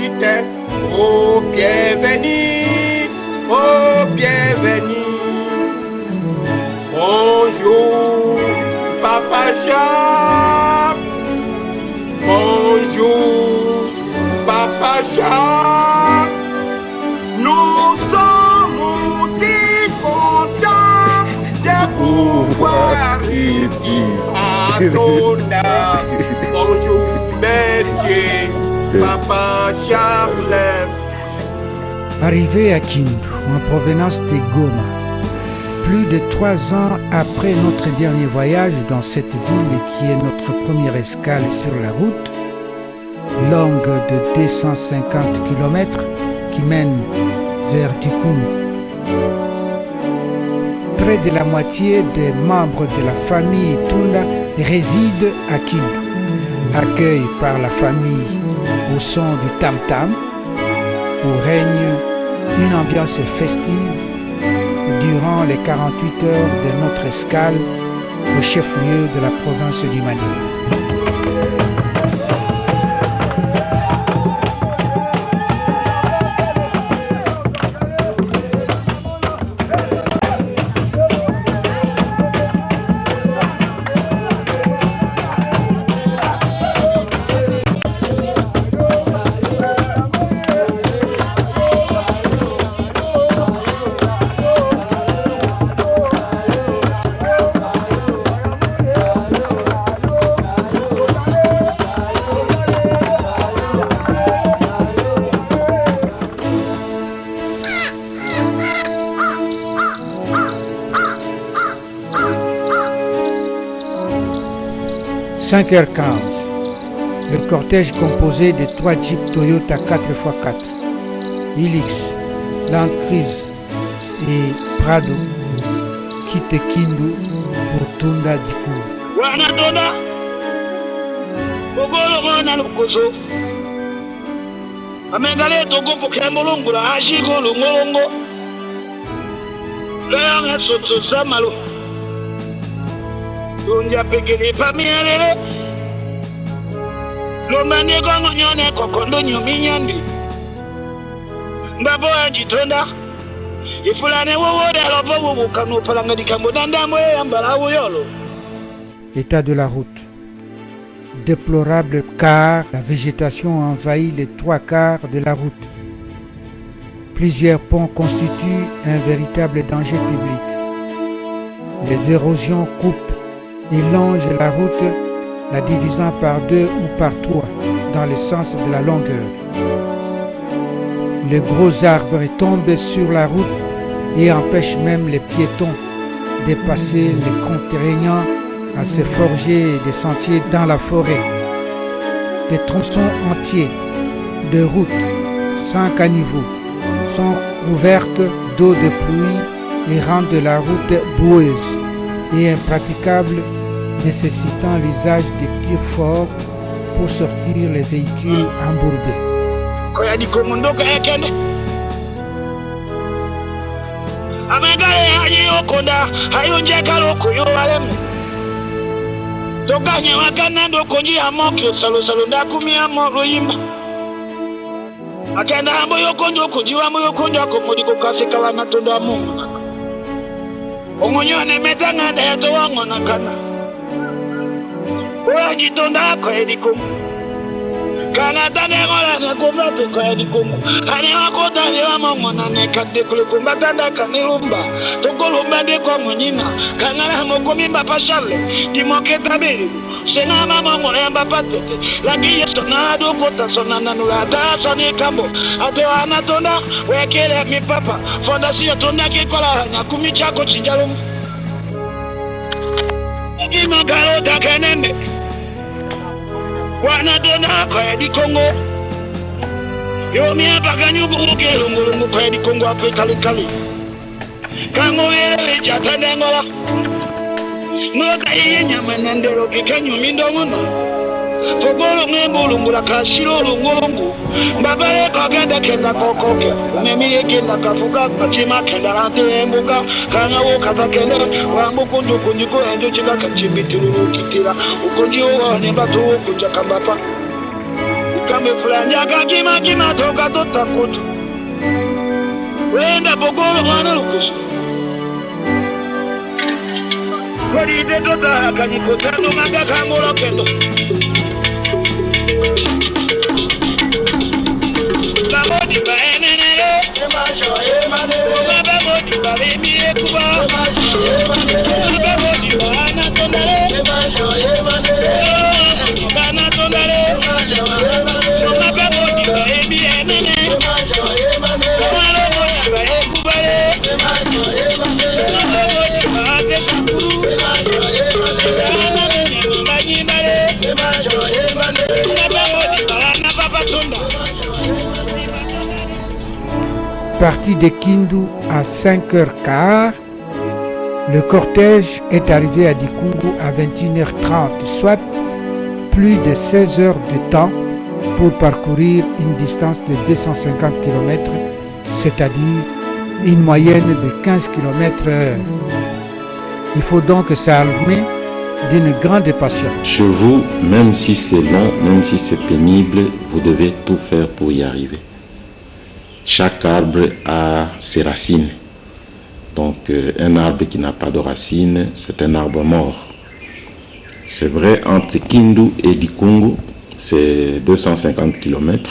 capitaine. Oh, bienvenue, oh, bienvenue. Bonjour, Papa Chat. Bonjour, Papa Chat. Nous sommes si contents de vous voir ici à ton âme. Bonjour, messieurs, Papa Charles. Arrivé à Kindu, en provenance de Goma, plus de 3 ans après notre dernier voyage dans cette ville qui est notre première escale sur la route, longue de 250 km qui mène vers Dikoum. Près de la moitié des membres de la famille Tunda résident à Kindu, accueillis par la famille au son du tam-tam, où règne une ambiance festive durant les 48 heures de notre escale au chef-lieu de la province du Mali. « 5h15, le cortège composé de 3 Jeeps Toyota 4x4, Hilux, Land Cruiser et Prado quitte Kindu pour Tunda Dikoum. Wanatona Bogolo na lukoso Amengale togo pokembolongo la ajigo lungolongo Leon soto samalo Tunja pekele pamielele Lomane gongo nyone kokondo nyuminyandi Mbabo ajitonda Ifulane wowode alobo wowo kanu palanga dikambo nandamwe yambala uyolo. État de la route. Déplorable car la végétation envahit les 3/4 de la route. Plusieurs ponts constituent un véritable danger public. Les érosions coupent et longent la route, la divisant par 2 ou par 3 dans le sens de la longueur. Les gros arbres tombent sur la route et empêchent même les piétons de passer, les contraignant à se forger des sentiers dans la forêt. Des tronçons entiers de routes sans caniveau sont couvertes d'eau de pluie et rendent la route boueuse et impraticable, nécessitant l'usage de tirs forts pour sortir les véhicules embourbés. Toganya wakanando konji amoke salo ndakumi amoro yima akenda ambo yokonjo konji wa moyo konja ko modi ko kaseka wana tondo amungu omonyone metanga da yato wango nakana oya jitonda ko ediko kana tane ngola na kombato ko ediko ane wakota le wa mongo na nekate kule kombatanda kanilumba tokolumba de ko monyina kangala mokomi papa Charles dimoketa beli sena mama ngoremba patete la giye sona do kota sona nanula da soni kambo ate wana tonda wekele mi papa fondation tonda ke kola na kumi chako chinjalo ima galo da kenende wana dona ko edi Kongo yo mi abaganyu buruke lungu ko edi Kongo ape kali kango ele jatande ngola no kai nyama nandero kikanyu mindongono Pogolo ngembulungula kashiro lungulungu Mbabale kagenda kenda kokoke Umemiye kenda kafuga Kachima kenda rante embuka Kanga ukata kenda Wambuku njuku njuku Enjo chika kachimbitiru kitira Ukonji uwa nembatu kuja kambapa kamwe fulani akakima kima toka totakuta wenda pokolo mwana lukusu kolide tota kanyikotano magakamula kendo babodi baenenere babodi babemie kuba babodi baana tondale baana tondale babodi baemie nene babodi baekubale babodi baate shakuru baana nene mbanyimale babodi baana papatonda. Parti de Kindu à 5h15, le cortège est arrivé à Dikungu à 21h30, soit plus de 16 heures de temps pour parcourir une distance de 250 km, c'est-à-dire une moyenne de 15 km/h. Il faut donc s'armer d'une grande patience. Chez vous, même si c'est long, même si c'est pénible, vous devez tout faire pour y arriver. Chaque arbre a ses racines. Donc un arbre qui n'a pas de racines, c'est un arbre mort. C'est vrai, entre Kindu et Dikungu, c'est 250 km.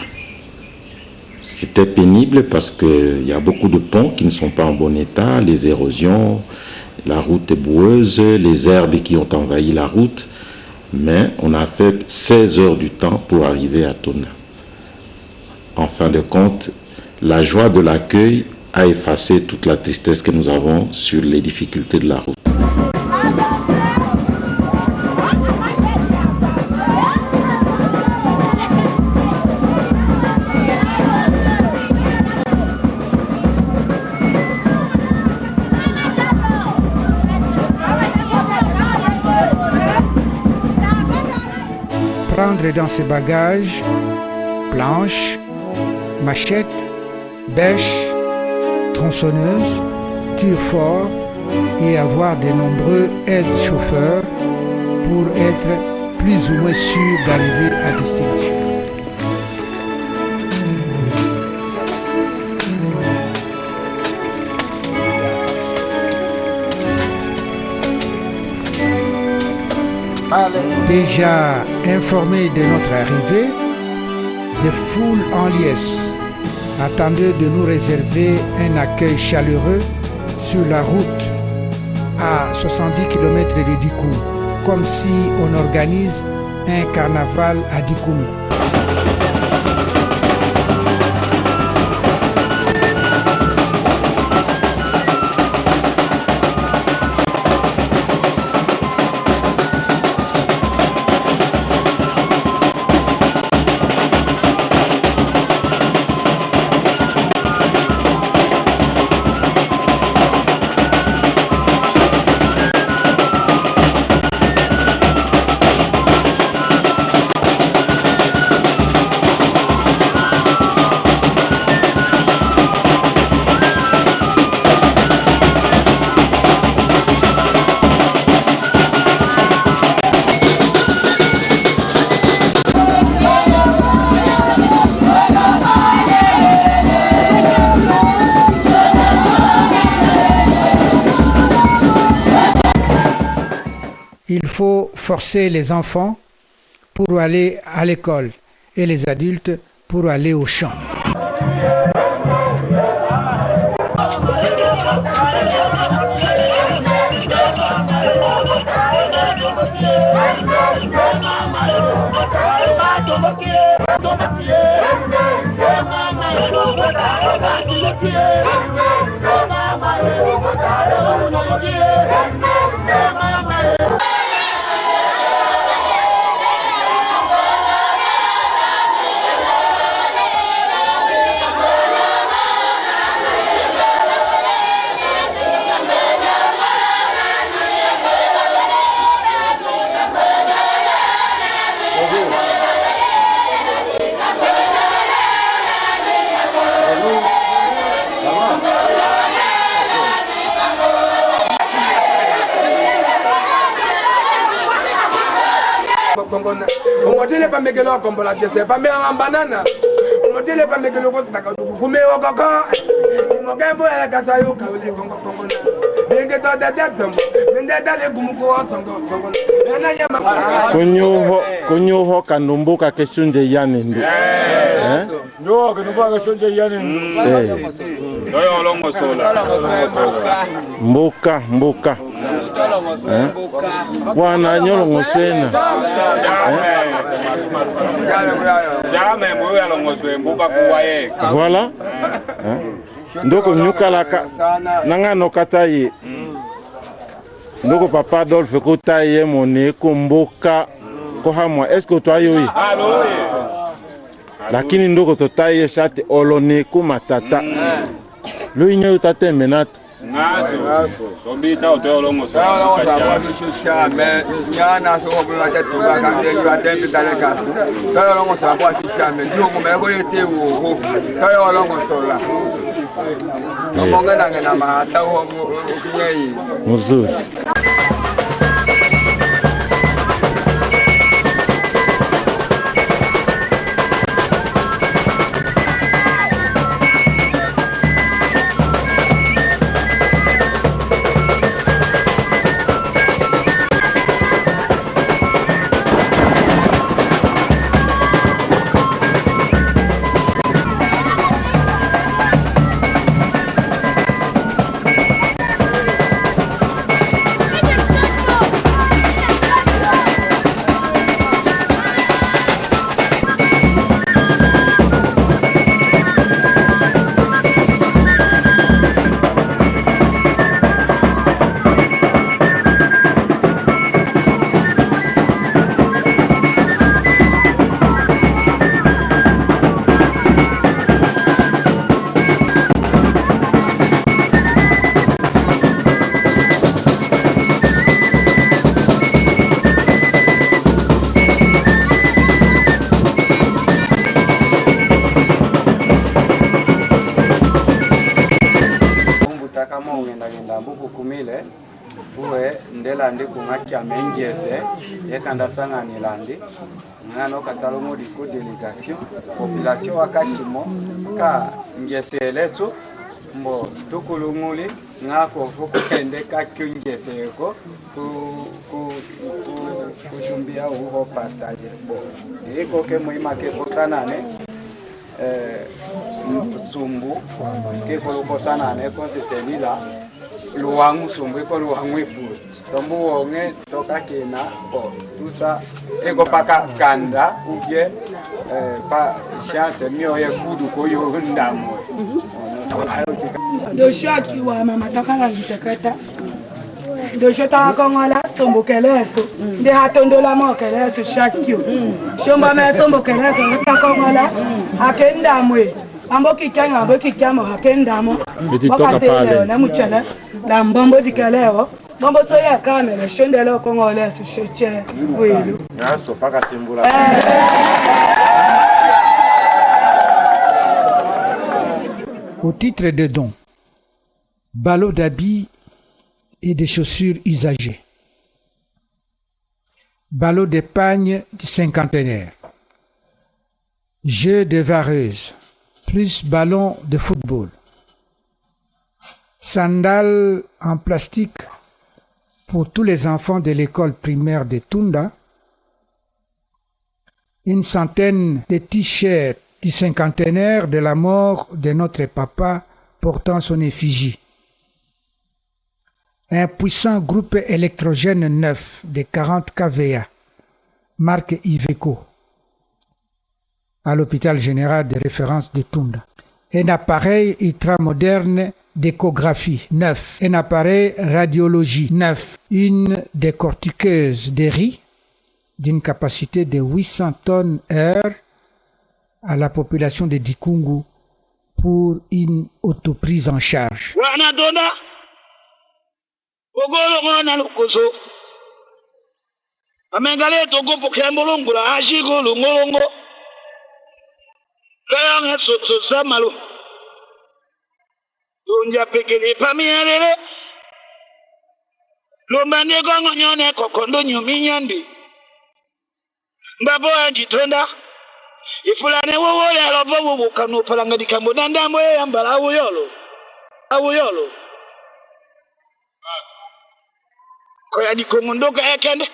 C'était pénible parce qu'il y a beaucoup de ponts qui ne sont pas en bon état, les érosions, la route est boueuse, les herbes qui ont envahi la route. Mais on a fait 16 heures du temps pour arriver à Tona. En fin de compte, la joie de l'accueil a effacé toute la tristesse que nous avons sur les difficultés de la route. Prendre dans ses bagages planches, machettes, bêches, tronçonneuses, tire-fort et avoir de nombreux aides-chauffeurs pour être plus ou moins sûr d'arriver à destination. Déjà informés de notre arrivée, des foules en liesse attendaient de nous réserver un accueil chaleureux sur la route à 70 km de Dikungu, comme si on organise un carnaval à Dikungu. Il faut forcer les enfants pour aller à l'école et les adultes pour aller au champ. kongona. Omotele pa mekelo kombola pièce pa me en banana. Omotele pa mekelo ko saka du kume o koko. Mogembo ala kasayo kawle kongo kongona. Benge to da datom. Benge dale gumuko songo songo. Yana yama. Konyo kanumbuka question de Yanende. No, que no puedo son de Yanende. Yo longo sola. Mboka. Wana nyolo ngosena. Jamais mbuya longo so mbuka kuwaye. Voilà. Ndoko nyukalaka nanga nokataye. Ndoko papa Adolphe kotaye mone komboka ko hamwa. Est-ce que toi yoyi? Allo. Lakini ndoko totaye shati olone ko matata. Lo inyo tate menat. Ngaso. Tombita otolongo so. Mais nyana so ko la tête ba ka de yo atembe tale ka. Tala longo so ba si chame. Yo ko me ko yete wo. Tala longo so la. Monga na ma ta wo kinyei. Muzuri. Landi kungakia mengese yekanda sanga ni landi ngano katalomo di ko delegation population wakatimo ka ngese leso mbo tukulunguli ngako fukende ka kyungese ko kujumbia uho partage bo iko ke muima ke bosanane sumbu ke ko sanane ko tenila luangu sumbu ko luangu ifu tombu wonge toka kena po tusa ego paka kanda ubye pa chance mio ye kudu ko yo ndamo do shaki wa mama takala gitekata do shota kongola sombo keleso de hatondola mo keleso shaki shomba me sombo keleso sta kongola akenda mwe amboki kanga amboki kama akenda mo bakate na muchele la mbombo dikaleo mambo soya kamera shondela kongola su sheche welu ngaso paka simbula Au titre de dons, ballots d'habits et des chaussures usagées, ballots d'épargne du cinquantenaire, jeux de vareuse, plus ballons de football, sandales en plastique pour tous les enfants de l'école primaire de Tunda, une centaine de t-shirts du cinquantenaire de la mort de notre papa portant son effigie, un puissant groupe électrogène neuf de 40 kVA, marque Iveco, à l'hôpital général de référence de Tunda, un appareil ultramoderne d'échographie neuf, un appareil radiologie neuf, une décortiqueuse de riz d'une capacité de 800 tonnes heure à la population de Dikungu pour une autoprise en charge. Tunja pekele pamiarele Lomane gongo nyone kokondo nyumi nyandi Mbabo ajitonda. Ifulane wowo ya lobo wo kanu palanga dikambo nandambo ya mbala awuyolo. Awuyolo. Koya dikongo ndoka ekende.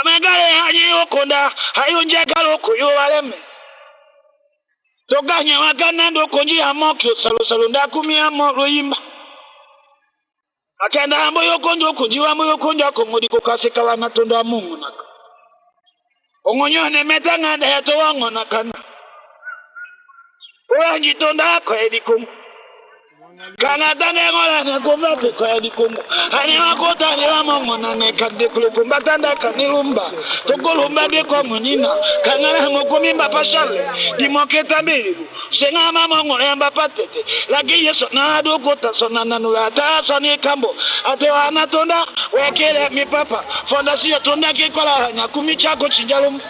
Amagale haji yokonda hayonjagalo koyo waleme. Toganya wakana ndo konji amokyo salo ndakumi amoro yimba. Akenda ambo yokonjo kujiwa ambo yokonja kongodi kokaseka wana tondo amungu naka. Ongonyone metanga ndeto wango nakana. Uwanji tonda kwa edikungu. Kana tane ngola na kumatu kwa edikungu. Hani wakota ni wamongo na nekade kulukumba tanda kanilumba. Tokolumba beko munina. Kangana ngokumimba pashale. Dimoketa bilibu. Senga mamongo nemba patete. Lagi yeso na adukota sona nanula. Ta soni kambo. Ate wana tonda. Wekele mi papa. Fondasiyo tonda kikola hanya. Kumichako chijalum.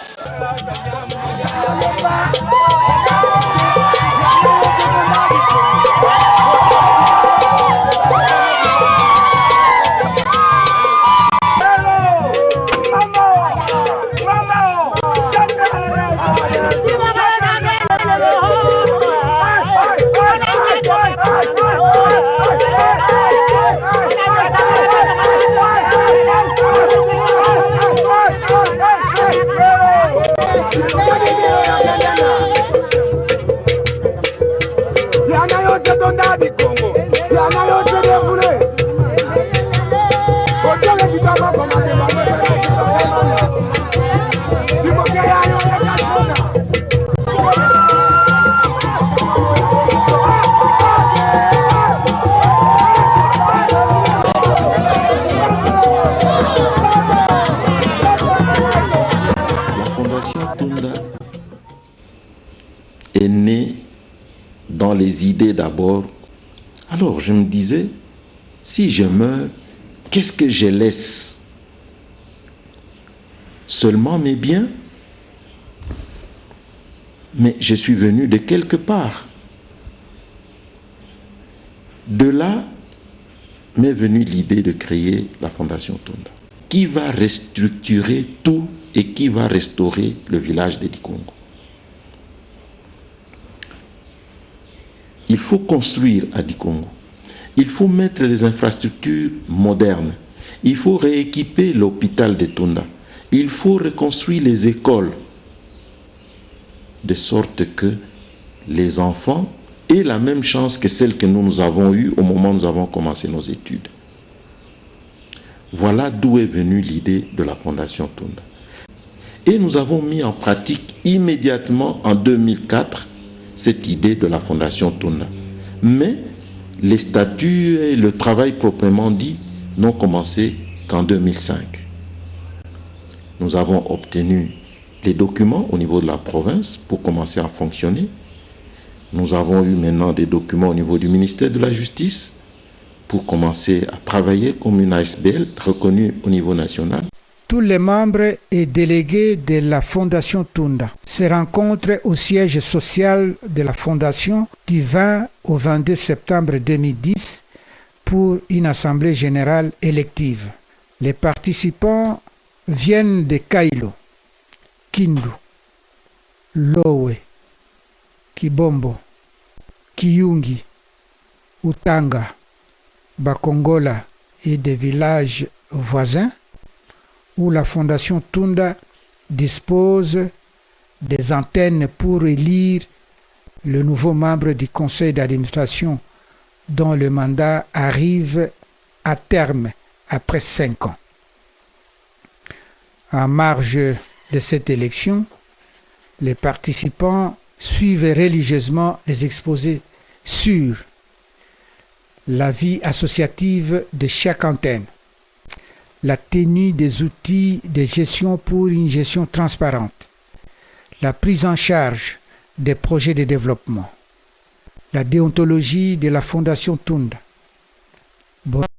Est né dans les idées d'abord. Alors je me disais, si je meurs, qu'est-ce que je laisse? Seulement mes biens? Mais je suis venu de quelque part. De là m'est venue l'idée de créer la Fondation Tunda, qui va restructurer tout et qui va restaurer le village d'Edikongo. Il faut construire à Dikongo. Il faut mettre les infrastructures modernes. Il faut rééquiper l'hôpital de Tunda. Il faut reconstruire les écoles de sorte que les enfants aient la même chance que celle que nous avons eue au moment où nous avons commencé nos études. Voilà d'où est venue l'idée de la Fondation Tunda. Et nous avons mis en pratique immédiatement en 2004 cette idée de la Fondation Tunda. Mais les statuts et le travail proprement dit n'ont commencé qu'en 2005. Nous avons obtenu les documents au niveau de la province pour commencer à fonctionner. Nous avons eu maintenant des documents au niveau du ministère de la Justice pour commencer à travailler comme une ASBL reconnue au niveau national. Tous les membres et délégués de la Fondation Tunda se rencontrent au siège social de la Fondation du 20 au 22 septembre 2010 pour une assemblée générale élective. Les participants viennent de Kailo, Kindu, Lowe, Kibombo, Kiyungi, Utanga, Bakongola et des villages voisins où la Fondation Tunda dispose des antennes pour élire le nouveau membre du conseil d'administration dont le mandat arrive à terme après 5 ans. En marge de cette élection, les participants suivent religieusement les exposés sur la vie associative de chaque antenne, la tenue des outils de gestion pour une gestion transparente, la prise en charge des projets de développement, la déontologie de la Fondation Tunda.